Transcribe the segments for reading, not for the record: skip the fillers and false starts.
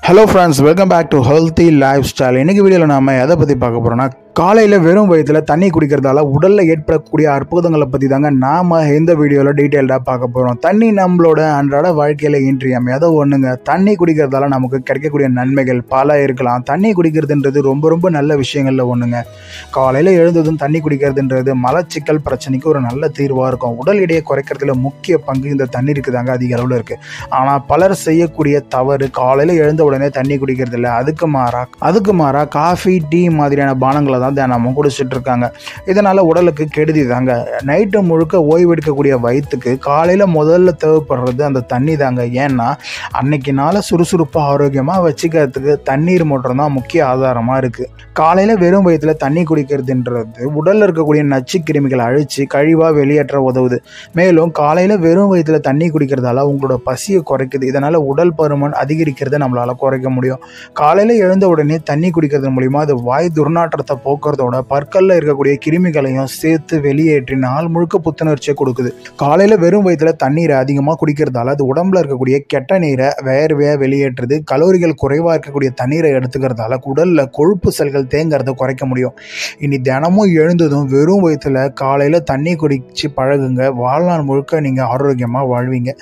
Hello friends, welcome back to Healthy Lifestyle. இன்னைக்கு வீடியோல நாம எதை பத்தி பார்க்க போறோம்னா காலையில வெறும் வயித்துல தண்ணி குடிக்கிறதால உடல்ல ஏற்படக்கூடிய அற்புதங்களை பத்தி தாங்க நாம இந்த வீடியோல டீடைல்டா பார்க்க போறோம். தண்ணி நம்மளோட அன்றாட வாழ்க்கையில இன்றியமையாத ஒண்ணுங்க. தண்ணி குடிக்கிறதால நமக்கு கிடைக்கக்கூடிய நன்மைகள் பல இருக்கலாம். தண்ணி குடிக்கிறதுன்றது ரொம்ப நல்ல விஷயங்கள்ல ஒண்ணுங்க. காலையில எழுந்ததும் தண்ணி குடிக்கிறதுன்றது மலச்சிக்கல் பிரச்சனைக்கு ஒரு நல்ல தீர்வா இருக்கும். உடல் எடையை குறைக்கிறதுல முக்கிய பங்கு இந்த தண்ணீருக்கு தாங்க அதிக அளவுல இருக்கு. ஆனா பலர் செய்யக்கூடிய தவறு காலையில எழுந்த உடனே தண்ணி குடிக்கிறது இல்லை. அதுக்கு மாறா காஃபி டீ மாதிரியான பானங்களை தான் தினமும் குடிச்சிட்டு இருக்காங்க. இதனால உடலுக்கு கெடுதி தாங்க. நைட்டு முழுக்க ஓய்வு எடுக்கக்கூடிய வயிற்றுக்கு காலையில முதல்ல தேவைப்படுறது அந்த தண்ணி தாங்க. ஏன்னா அன்னைக்கு நாளை சுறுசுறுப்பா ஆரோக்கியமா வச்சுக்கிறதுக்கு தண்ணீர் மட்டும் தான் முக்கிய ஆதாரமா இருக்கு. காலையில வெறும் வயிற்றுல தண்ணி குடிக்கிறதுன்றது உடல்ல இருக்கக்கூடிய நச்சு கிருமிகளை அழிச்சு கழிவா வெளியேற்ற உதவுது. மேலும் காலையில வெறும் வயிற்றுல தண்ணி குடிக்கிறதால உங்களோட பசியை குறைக்குது. இதனால உடல் பருமன் அதிகரிக்கிறத நம்மளால குறைக்க முடியும். காலையில எழுந்த உடனே தண்ணி குடிக்கிறது மூலியமா அது வாய் துர்நாற்றத்தை போக்குறதோட பற்கள்ல இருக்கக்கூடிய கிருமிகளையும் சேர்த்து வெளியேற்றி நாள் முழுக்க புத்துணர்ச்சியை கொடுக்குது. காலையில வெறும் வயிற்றுல தண்ணீரை அதிகமா குடிக்கிறதால அது உடம்புல இருக்கக்கூடிய கெட்ட நீரை வேர்வையா வெளியேற்றுது. கலோரிகள் குறைவா இருக்கக்கூடிய தண்ணீரை எடுத்துக்கிறதால உடல்ல கொழுப்பு செல்கள் தேங்கிறத குறைக்க முடியும். இனி தினமும் எழுந்ததும் வெறும் வயிற்றுல காலையில தண்ணி குடிச்சு பழகுங்க. வாழ்நாள் முழுக்க நீங்க ஆரோக்கியமா வாழ்வீங்க.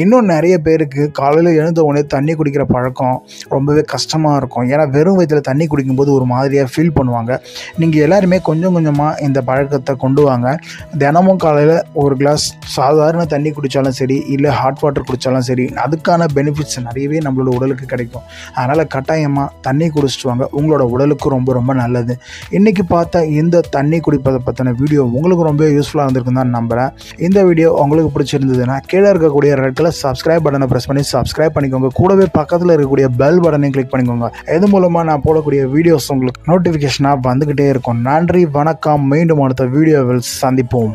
இன்னும் நிறைய பேருக்கு காலையில எழுந்த உடனே தண்ணி குடிக்கிற பழக்கம் ரொம்பவே கஷ்டமா இருக்கும். ஏன்னா வெறும் வயிற்றுல தண்ணி குடிக்கும்போது ஒரு மாதிரியா ஃபீல் பண்ணுவாங்க. நீங்கள் எல்லாருமே கொஞ்சம் கொஞ்சமாக இந்த பழக்கத்தை கொண்டு வாங்க. தினமும் காலையில் ஒரு கிளாஸ் சாதாரண தண்ணி குடித்தாலும் சரி, இல்லை ஹாட் வாட்டர் குடித்தாலும் சரி, அதுக்கான பெனிஃபிட்ஸ் நிறையவே நம்மளோட உடலுக்கு கிடைக்கும். அதனால் கட்டாயமாக தண்ணி குடிச்சிட்டு வாங்க. உங்களோட உடலுக்கு ரொம்ப நல்லது. இன்றைக்கி பார்த்த இந்த தண்ணி குடிப்பதை பற்றின வீடியோ உங்களுக்கு ரொம்ப யூஸ்ஃபுல்லாக இருந்திருக்குன்னு தான் நம்புகிறேன். இந்த வீடியோ உங்களுக்கு பிடிச்சிருந்ததுன்னா கீழே இருக்கக்கூடிய ரெட் கலர் சப்ஸ்கிரைப் பட்டனை ப்ரெஸ் பண்ணி சப்ஸ்கிரைப் பண்ணிக்கோங்க. கூடவே பக்கத்தில் இருக்கக்கூடிய பெல் பட்டனையும் கிளிக் பண்ணிக்கோங்க. இது மூலமாக நான் போடக்கூடிய வீடியோஸ் உங்களுக்கு நோட்டிஃபிகேஷனாக வந்துக்கிட்டே இருக்கும். நன்றி, வணக்கம். மீண்டும் அடுத்த வீடியோவில் சந்திப்போம்.